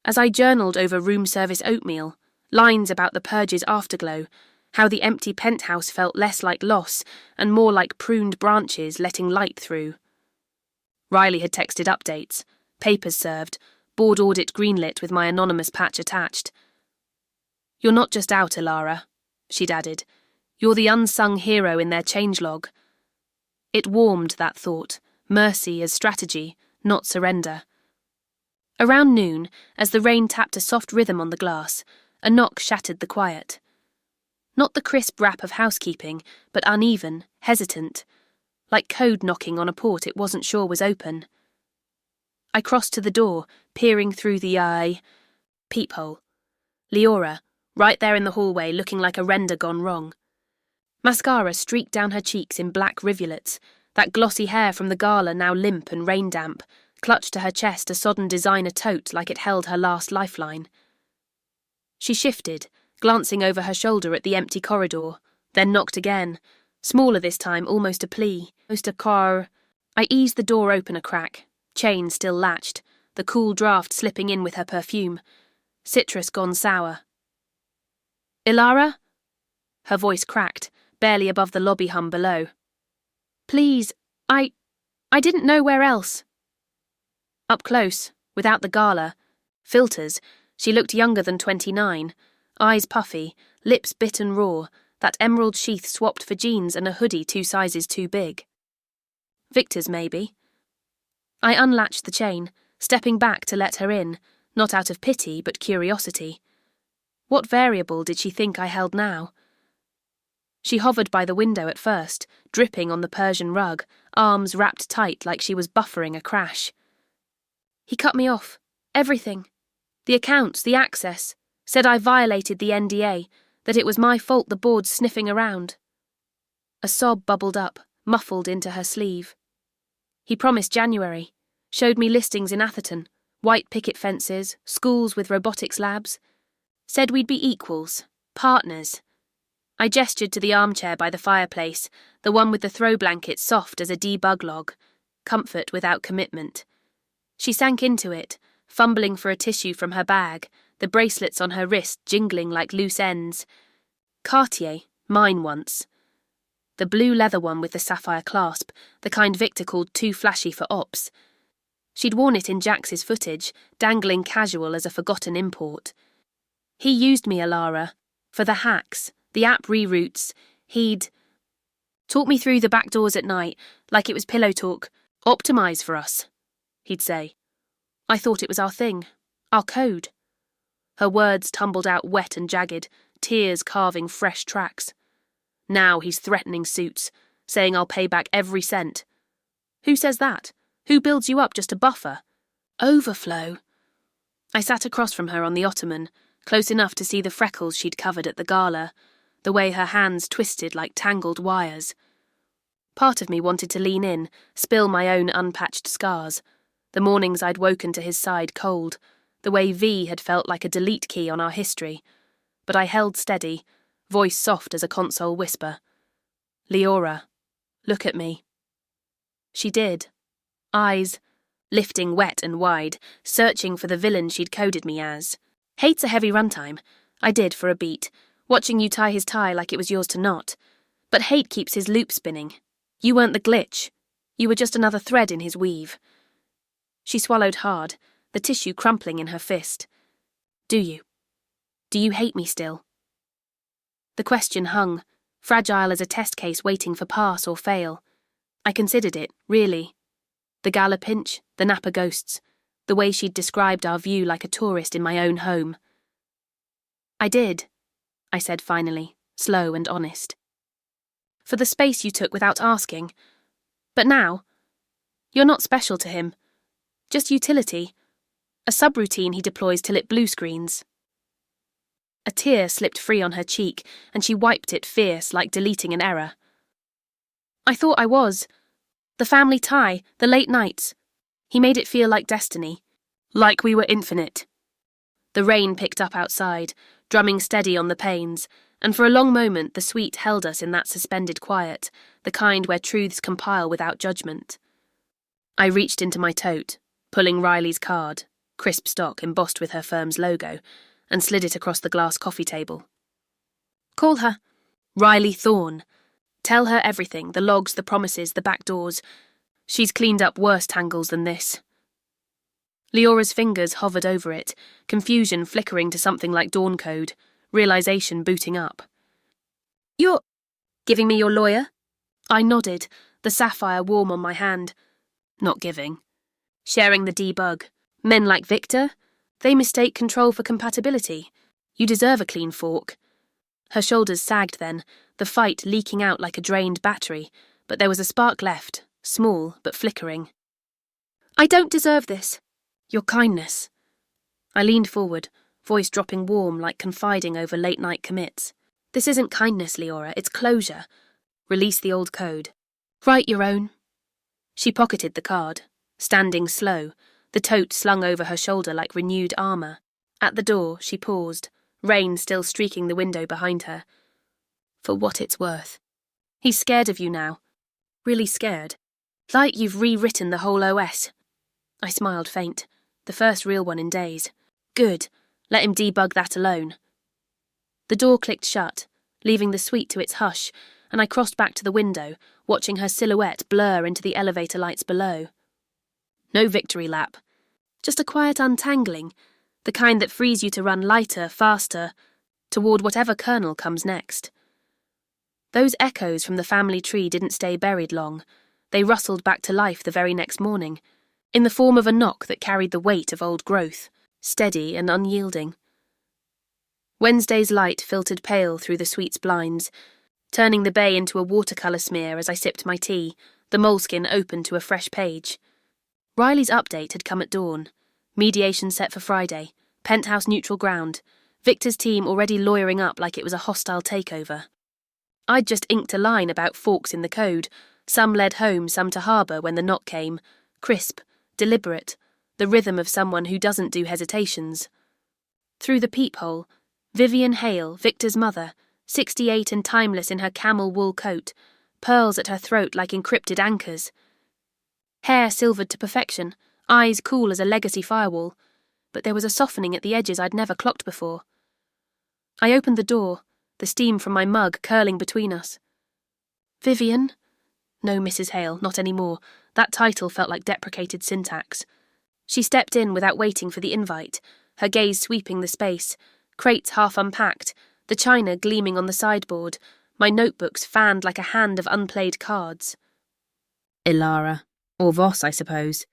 As I journaled over room service oatmeal, lines about the purge's afterglow, how the empty penthouse felt less like loss and more like pruned branches letting light through. Riley had texted updates, papers served, board audit greenlit with my anonymous patch attached. You're not just out, Ilara, she'd added. You're the unsung hero in their changelog. It warmed, that thought, mercy as strategy, not surrender. Around noon, as the rain tapped a soft rhythm on the glass, a knock shattered the quiet. Not the crisp rap of housekeeping, but uneven, hesitant, like code knocking on a port it wasn't sure was open. I crossed to the door, peering through the peephole. Leora, right there in the hallway, looking like a render gone wrong. Mascara streaked down her cheeks in black rivulets, that glossy hair from the gala now limp and rain-damp, clutched to her chest a sodden designer tote like it held her last lifeline. She shifted, glancing over her shoulder at the empty corridor, then knocked again, smaller this time, almost a plea, almost a car. I eased the door open a crack, chain still latched, the cool draft slipping in with her perfume. Citrus gone sour. Ilara? Her voice cracked, barely above the lobby hum below. Please, I didn't know where else. Up close, without the gala, filters, she looked younger than 29, eyes puffy, lips bit and raw, that emerald sheath swapped for jeans and a hoodie 2 sizes too big. Victor's, maybe. I unlatched the chain, stepping back to let her in, not out of pity but curiosity. What variable did she think I held now? She hovered by the window at first, dripping on the Persian rug, arms wrapped tight like she was buffering a crash. He cut me off. Everything. The accounts, the access. Said I violated the NDA, that it was my fault the board's sniffing around. A sob bubbled up, muffled into her sleeve. He promised January, showed me listings in Atherton, white picket fences, schools with robotics labs. Said we'd be equals, partners. I gestured to the armchair by the fireplace, the one with the throw blanket soft as a debug log, comfort without commitment. She sank into it, fumbling for a tissue from her bag, the bracelets on her wrist jingling like loose ends. Cartier, mine once. The blue leather one with the sapphire clasp, the kind Victor called too flashy for ops. She'd worn it in Jax's footage, dangling casual as a forgotten import. He used me, Alara, for the hacks, the app reroutes. He'd talk me through the back doors at night, like it was pillow talk. Optimise for us, he'd say. I thought it was our thing, our code. Her words tumbled out wet and jagged, tears carving fresh tracks. Now he's threatening suits, saying I'll pay back every cent. Who says that? Who builds you up just to buffer? Overflow. I sat across from her on the ottoman, close enough to see the freckles she'd covered at the gala, the way her hands twisted like tangled wires. Part of me wanted to lean in, spill my own unpatched scars, the mornings I'd woken to his side cold, the way V had felt like a delete key on our history. But I held steady, voice soft as a console whisper. Leora, look at me. She did. Eyes, lifting wet and wide, searching for the villain she'd coded me as. Hate's a heavy runtime. I did for a beat, watching you tie his tie like it was yours to knot. But hate keeps his loop spinning. You weren't the glitch. You were just another thread in his weave. She swallowed hard, the tissue crumpling in her fist. Do you? Do you hate me still? The question hung, fragile as a test case waiting for pass or fail. I considered it, really. The gala pinch, the Napa ghosts, the way she'd described our view like a tourist in my own home. I did, I said finally, slow and honest. For the space you took without asking. But now, you're not special to him. Just utility. A subroutine he deploys till it blue screens. A tear slipped free on her cheek, and she wiped it fierce like deleting an error. I thought I was. The family tie, the late nights. He made it feel like destiny. Like we were infinite. The rain picked up outside, drumming steady on the panes, and for a long moment the suite held us in that suspended quiet, the kind where truths compile without judgment. I reached into my tote, pulling Riley's card, crisp stock embossed with her firm's logo, and slid it across the glass coffee table. Call her. Riley Thorne. Tell her everything, the logs, the promises, the back doors. She's cleaned up worse tangles than this. Leora's fingers hovered over it, confusion flickering to something like dawn code, realization booting up. You're giving me your lawyer? I nodded, the sapphire warm on my hand. Not giving. Sharing the debug. Men like Victor? They mistake control for compatibility. You deserve a clean fork. Her shoulders sagged then, the fight leaking out like a drained battery, but there was a spark left, small but flickering. I don't deserve this. Your kindness. I leaned forward, voice dropping warm like confiding over late-night commits. This isn't kindness, Leora, it's closure. Release the old code. Write your own. She pocketed the card, standing slow, the tote slung over her shoulder like renewed armour. At the door, she paused, rain still streaking the window behind her. For what it's worth. He's scared of you now. Really scared. Like you've rewritten the whole OS. I smiled faint, the first real one in days. Good. Let him debug that alone. The door clicked shut, leaving the suite to its hush, and I crossed back to the window, watching her silhouette blur into the elevator lights below. No victory lap. Just a quiet untangling, the kind that frees you to run lighter, faster, toward whatever kernel comes next. Those echoes from the family tree didn't stay buried long. They rustled back to life the very next morning, in the form of a knock that carried the weight of old growth, steady and unyielding. Wednesday's light filtered pale through the suite's blinds, turning the bay into a watercolour smear as I sipped my tea, the moleskin open to a fresh page. Riley's update had come at dawn. Mediation set for Friday, penthouse neutral ground, Victor's team already lawyering up like it was a hostile takeover. I'd just inked a line about forks in the code, Some led home, some to harbour when the knock came, crisp, deliberate, the rhythm of someone who doesn't do hesitations. Through the peephole, Vivian Hale, Victor's mother, 68 and timeless in her camel wool coat, pearls at her throat like encrypted anchors. Hair silvered to perfection, eyes cool as a legacy firewall, but there was a softening at the edges I'd never clocked before. I opened the door, the steam from my mug curling between us. Vivian? No, Mrs. Hale, not anymore. That title felt like deprecated syntax. She stepped in without waiting for the invite, her gaze sweeping the space, crates half unpacked, the china gleaming on the sideboard, my notebooks fanned like a hand of unplayed cards. Ilara. Or Voss, I suppose.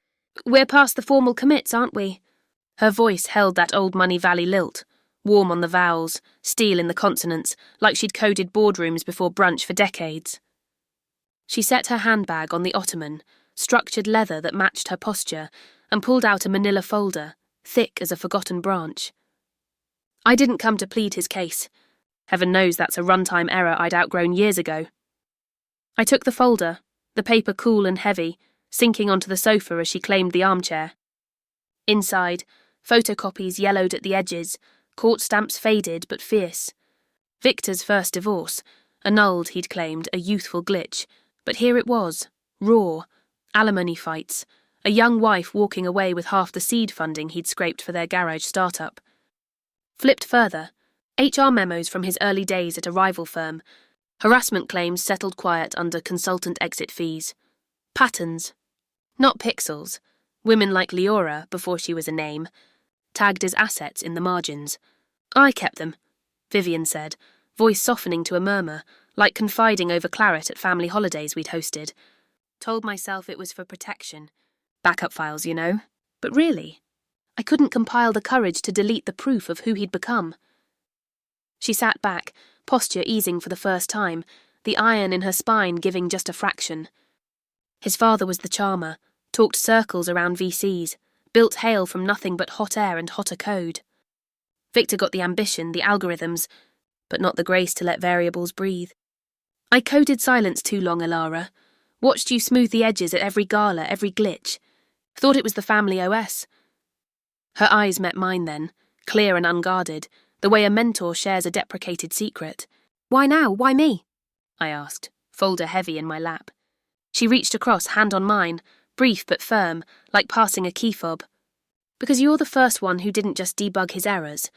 We're past the formal commits, aren't we? Her voice held that old Money Valley lilt, warm on the vowels, steel in the consonants, like she'd coded boardrooms before brunch for decades. She set her handbag on the ottoman, structured leather that matched her posture, and pulled out a manila folder, thick as a forgotten branch. I didn't come to plead his case. Heaven knows that's a runtime error I'd outgrown years ago. I took the folder, the paper cool and heavy, sinking onto the sofa as she claimed the armchair. Inside, photocopies yellowed at the edges, court stamps faded but fierce. Victor's first divorce, annulled, he'd claimed, a youthful glitch, but here it was, raw, alimony fights, a young wife walking away with half the seed funding he'd scraped for their garage startup. Flipped further, HR memos from his early days at a rival firm, harassment claims settled quiet under consultant exit fees. Patterns. Not pixels. Women like Leora, before she was a name, tagged as assets in the margins. I kept them, Vivian said, voice softening to a murmur, like confiding over claret at family holidays we'd hosted. Told myself it was for protection. Backup files, you know. But really, I couldn't compile the courage to delete the proof of who he'd become. She sat back, posture easing for the first time, the iron in her spine giving just a fraction. His father was the charmer, talked circles around VCs, built Hale from nothing but hot air and hotter code. Victor got the ambition, the algorithms, but not the grace to let variables breathe. I coded silence too long, Ilara. Watched you smooth the edges at every gala, every glitch. Thought it was the family OS. Her eyes met mine then, clear and unguarded, the way a mentor shares a deprecated secret. Why now? Why me? I asked, folder heavy in my lap. She reached across, hand on mine, brief but firm, like passing a key fob. Because you're the first one who didn't just debug his errors.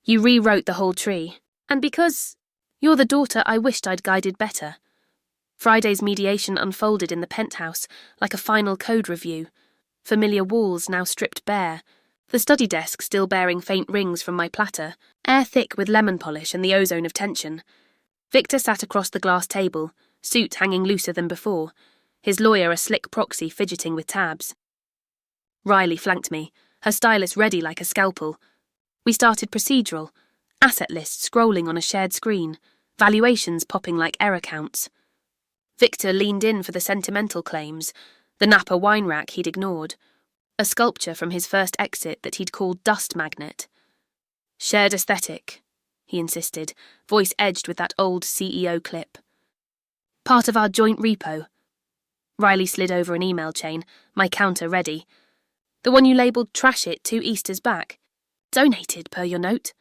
You rewrote the whole tree. And because you're the daughter I wished I'd guided better. Friday's mediation unfolded in the penthouse, like a final code review. Familiar walls now stripped bare. The study desk still bearing faint rings from my platter, air thick with lemon polish and the ozone of tension. Victor sat across the glass table, suit hanging looser than before, his lawyer a slick proxy fidgeting with tabs. Riley flanked me, her stylus ready like a scalpel. We started procedural, asset lists scrolling on a shared screen, valuations popping like error counts. Victor leaned in for the sentimental claims, the Napa wine rack he'd ignored, a sculpture from his first exit that he'd called Dust Magnet. Shared aesthetic, he insisted, voice edged with that old CEO clip. Part of our joint repo. Riley slid over an email chain, my counter ready. The one you labelled Trash It 2 Easters back. Donated, per your note.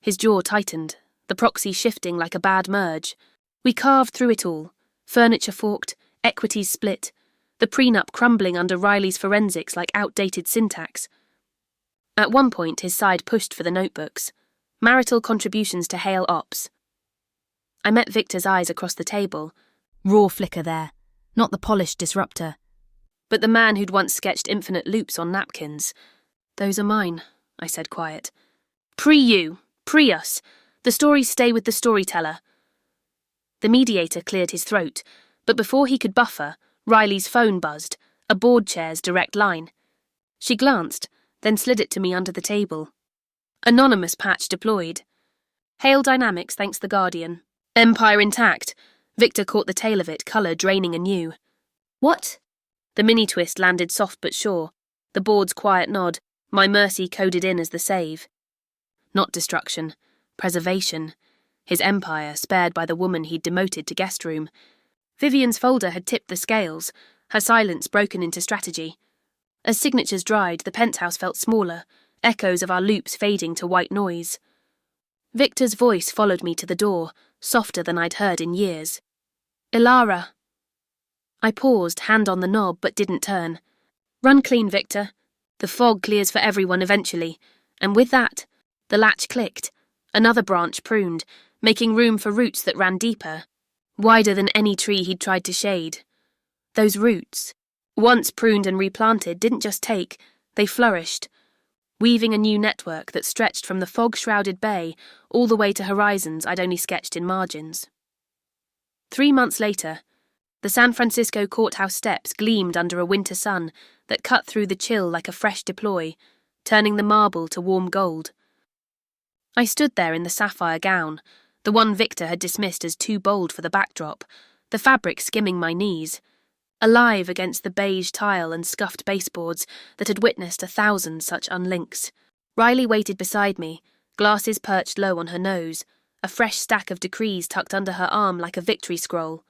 His jaw tightened, the proxy shifting like a bad merge. We carved through it all. Furniture forked, equities split, the prenup crumbling under Riley's forensics like outdated syntax. At one point, his side pushed for the notebooks. Marital contributions to Hale Ops. I met Victor's eyes across the table. Raw flicker there. Not the polished disruptor, but the man who'd once sketched infinite loops on napkins. Those are mine, I said quiet. Pre-you, pre-us. The stories stay with the storyteller. The mediator cleared his throat, but before he could buffer, Riley's phone buzzed, a board chair's direct line. She glanced, then slid it to me under the table. Anonymous patch deployed. Hale Dynamics thanks the Guardian. Empire intact. Victor caught the tail of it, colour draining anew. What? The mini-twist landed soft but sure, the board's quiet nod, my mercy coded in as the save. Not destruction, preservation. His empire spared by the woman he'd demoted to guest room. Vivian's folder had tipped the scales, her silence broken into strategy. As signatures dried, the penthouse felt smaller, echoes of our loops fading to white noise. Victor's voice followed me to the door, softer than I'd heard in years. "Ilara." I paused, hand on the knob, but didn't turn. "Run clean, Victor. The fog clears for everyone eventually." And with that, the latch clicked, another branch pruned, making room for roots that ran deeper, wider than any tree he'd tried to shade. Those roots, once pruned and replanted, didn't just take, they flourished, weaving a new network that stretched from the fog-shrouded bay all the way to horizons I'd only sketched in margins. 3 months later, the San Francisco courthouse steps gleamed under a winter sun that cut through the chill like a fresh deploy, turning the marble to warm gold. I stood there in the sapphire gown, the one Victor had dismissed as too bold for the backdrop, the fabric skimming my knees, alive against the beige tile and scuffed baseboards that had witnessed 1,000 such unlinks. Riley waited beside me, glasses perched low on her nose, a fresh stack of decrees tucked under her arm like a victory scroll.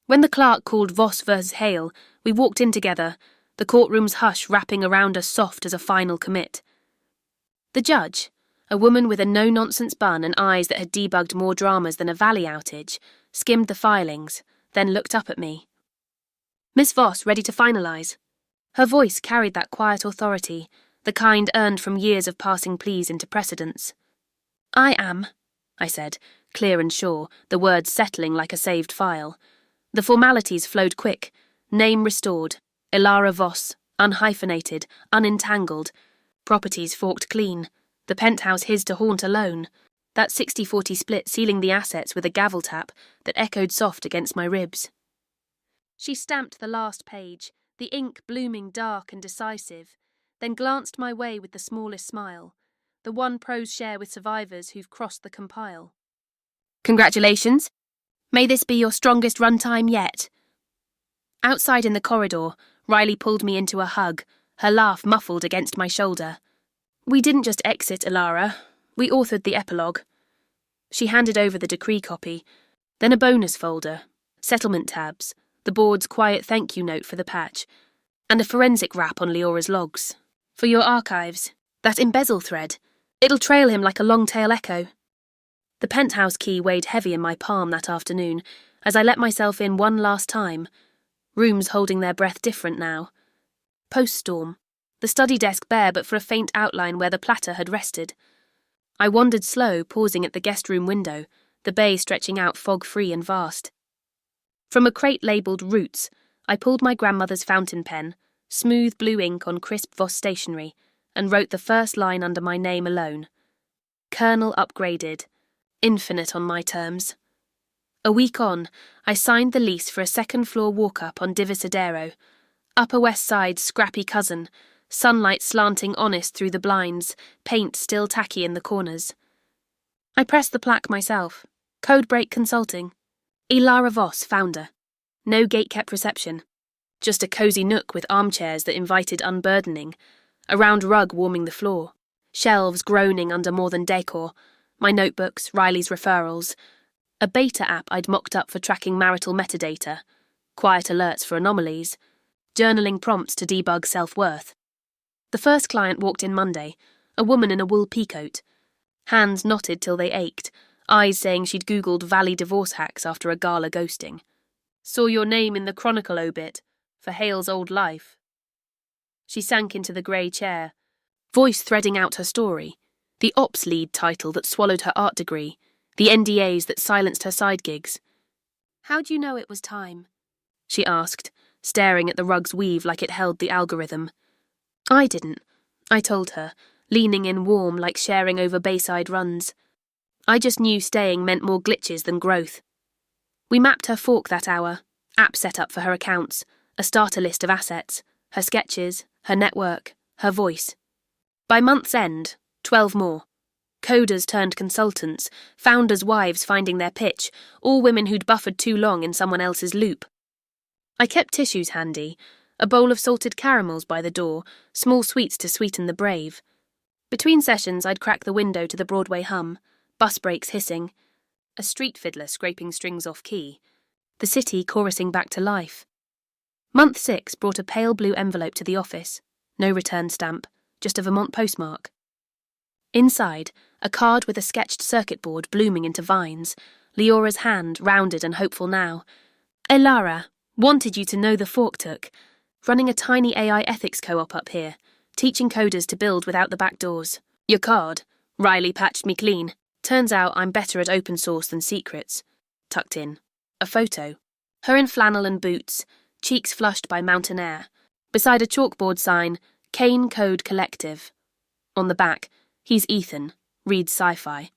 When the clerk called Voss versus Hale, we walked in together, the courtroom's hush wrapping around us soft as a final commit. The judge, a woman with a no-nonsense bun and eyes that had debugged more dramas than a Valley outage, skimmed the filings, then looked up at me. "Miss Voss, ready to finalise?" Her voice carried that quiet authority, the kind earned from years of passing pleas into precedents. "I am," I said, clear and sure, the words settling like a saved file. The formalities flowed quick, name restored, Ilara Voss, unhyphenated, unentangled, properties forked clean, the penthouse his to haunt alone, that 60-40 split sealing the assets with a gavel tap that echoed soft against my ribs. She stamped the last page, the ink blooming dark and decisive, then glanced my way with the smallest smile, the one prose share with survivors who've crossed the compile. "Congratulations. May this be your strongest runtime yet." Outside in the corridor, Riley pulled me into a hug, her laugh muffled against my shoulder. "We didn't just exit, Ilara. We authored the epilogue." She handed over the decree copy, then a bonus folder, settlement tabs, the board's quiet thank you note for the patch, and a forensic wrap on Leora's logs. "For your archives, that embezzle thread. It'll trail him like a long-tail echo." The penthouse key weighed heavy in my palm that afternoon as I let myself in one last time, rooms holding their breath different now. Post-storm, the study desk bare but for a faint outline where the Platter had rested. I wandered slow, pausing at the guest room window, the bay stretching out fog-free and vast. From a crate labelled Roots, I pulled my grandmother's fountain pen, smooth blue ink on crisp Voss stationery, and wrote the first line under my name alone. Colonel upgraded. Infinite on my terms. A week on, I signed the lease for a second-floor walk-up on Divisadero, Upper West Side's scrappy cousin, sunlight slanting honest through the blinds, paint still tacky in the corners. I pressed the plaque myself. Codebreak Consulting. Ilara Voss, founder. No gate-kept reception. Just a cosy nook with armchairs that invited unburdening, a round rug warming the floor, shelves groaning under more than decor, my notebooks, Riley's referrals, a beta app I'd mocked up for tracking marital metadata, quiet alerts for anomalies, journaling prompts to debug self-worth. The first client walked in Monday, a woman in a wool peacoat. Hands knotted till they ached, eyes saying she'd Googled Valley divorce hacks after a gala ghosting. "Saw your name in the Chronicle obit, for Hale's old life." She sank into the grey chair, voice threading out her story, the ops lead title that swallowed her art degree, the NDAs that silenced her side gigs. "How'd you know it was time?" she asked, staring at the rug's weave like it held the algorithm. "I didn't," I told her, leaning in warm like sharing over Bayside runs. I just knew staying meant more glitches than growth. We mapped her fork that hour, app set up for her accounts, a starter list of assets, her sketches, her network, her voice. By month's end, 12 more. Coders turned consultants, founders' wives finding their pitch, all women who'd buffered too long in someone else's loop. I kept tissues handy, a bowl of salted caramels by the door, small sweets to sweeten the brave. Between sessions I'd crack the window to the Broadway hum, bus brakes hissing, a street fiddler scraping strings off key, the city chorusing back to life. Month 6 brought a pale blue envelope to the office. No return stamp, just a Vermont postmark. Inside, a card with a sketched circuit board blooming into vines, Leora's hand, rounded and hopeful now. Elara, wanted you to know the fork took. Running a tiny AI ethics co-op up here, teaching coders to build without the back doors. Your card. Riley patched me clean. Turns out I'm better at open source than secrets. Tucked in. A photo. Her in flannel and boots, cheeks flushed by mountain air. Beside a chalkboard sign, Kane Code Collective. On the back, he's Ethan, reads sci-fi.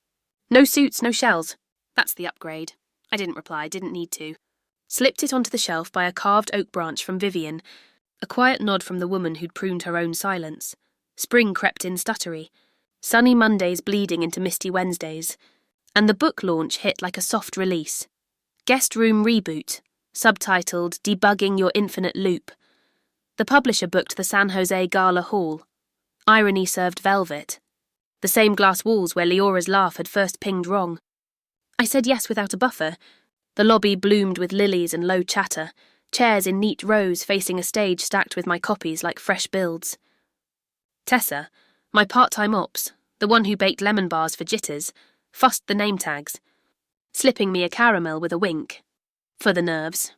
No suits, no shells. That's the upgrade. I didn't reply, didn't need to. Slipped it onto the shelf by a carved oak branch from Vivian. A quiet nod from the woman who'd pruned her own silence. Spring crept in stuttery. Sunny Mondays bleeding into misty Wednesdays. And the book launch hit like a soft release. Guest Room Reboot, subtitled Debugging Your Infinite Loop. The publisher booked the San Jose Gala Hall. Irony served velvet. The same glass walls where Leora's laugh had first pinged wrong. I said yes without a buffer. The lobby bloomed with lilies and low chatter, chairs in neat rows facing a stage stacked with my copies like fresh builds. Tessa, my part-time ops, the one who baked lemon bars for jitters, fussed the name tags, slipping me a caramel with a wink. For the nerves.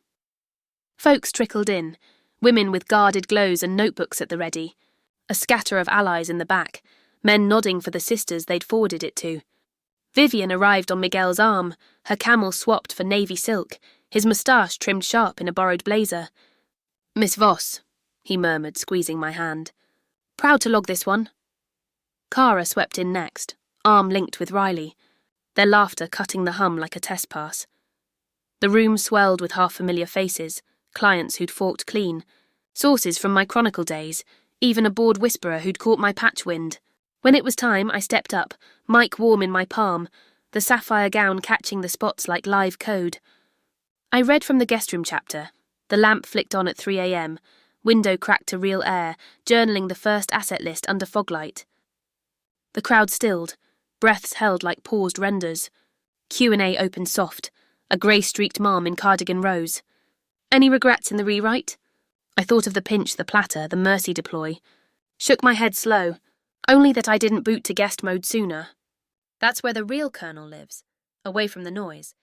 Folks trickled in, women with guarded glows and notebooks at the ready, a scatter of allies in the back, men nodding for the sisters they'd forwarded it to. Vivian arrived on Miguel's arm, her camel swapped for navy silk, his moustache trimmed sharp in a borrowed blazer. Miss Voss, he murmured, squeezing my hand. Proud to log this one. Kara swept in next, arm linked with Riley, their laughter cutting the hum like a test pass. The room swelled with half-familiar faces, clients who'd forked clean, sources from my Chronicle days, even a bored whisperer who'd caught my patch wind. When it was time, I stepped up, mic warm in my palm, the sapphire gown catching the spots like live code. I read from the guest room chapter. The lamp flicked on at 3 a.m, window cracked to real air, journaling the first asset list under foglight. The crowd stilled, breaths held like paused renders. Q&A opened soft, a grey-streaked mom in cardigan rose. Any regrets in the rewrite? I thought of the pinch, the platter, the mercy deploy. Shook my head slow. Only that I didn't boot to guest mode sooner. That's where the real kernel lives, away from the noise.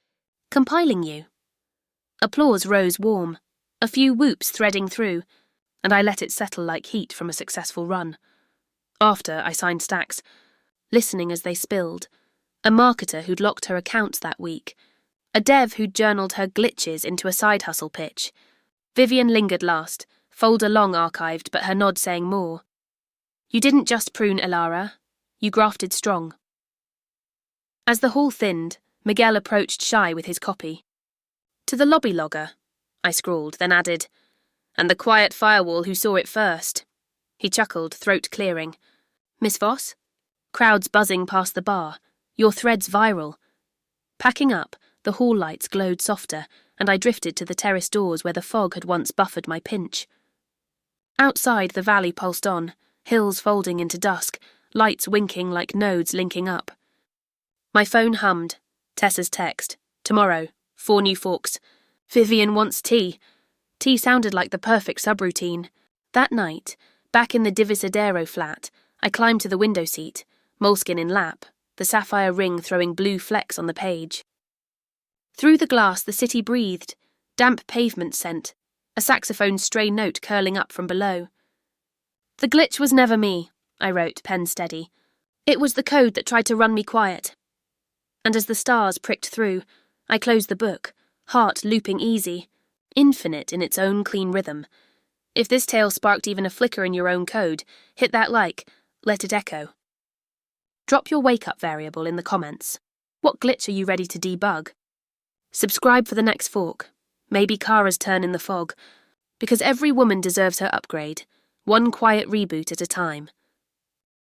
Compiling you. Applause rose warm, a few whoops threading through, and I let it settle like heat from a successful run. After, I signed stacks, listening as they spilled. A marketer who'd locked her accounts that week. A dev who'd journaled her glitches into a side hustle pitch. Vivian lingered last, folder long archived, but her nod saying more. You didn't just prune, Elara. You grafted strong. As the hall thinned, Miguel approached shy with his copy. To the lobby logger, I scrawled, then added, and the quiet firewall who saw it first. He chuckled, throat clearing. Miss Voss? Crowds buzzing past the bar. Your thread's viral. Packing up, the hall lights glowed softer, and I drifted to the terrace doors where the fog had once buffered my pinch. Outside, the valley pulsed on, hills folding into dusk, lights winking like nodes linking up. My phone hummed. Tessa's text. Tomorrow. 4 new forks. Vivian wants tea. Tea sounded like the perfect subroutine. That night, back in the Divisadero flat, I climbed to the window seat, moleskin in lap, the sapphire ring throwing blue flecks on the page. Through the glass the city breathed, damp pavement scent, a saxophone's stray note curling up from below. The glitch was never me, I wrote, pen steady. It was the code that tried to run me quiet. And as the stars pricked through, I closed the book, heart looping easy, infinite in its own clean rhythm. If this tale sparked even a flicker in your own code, hit that like, let it echo. Drop your wake-up variable in the comments. What glitch are you ready to debug? Subscribe for the next fork. Maybe Kara's turn in the fog. Because every woman deserves her upgrade, one quiet reboot at a time.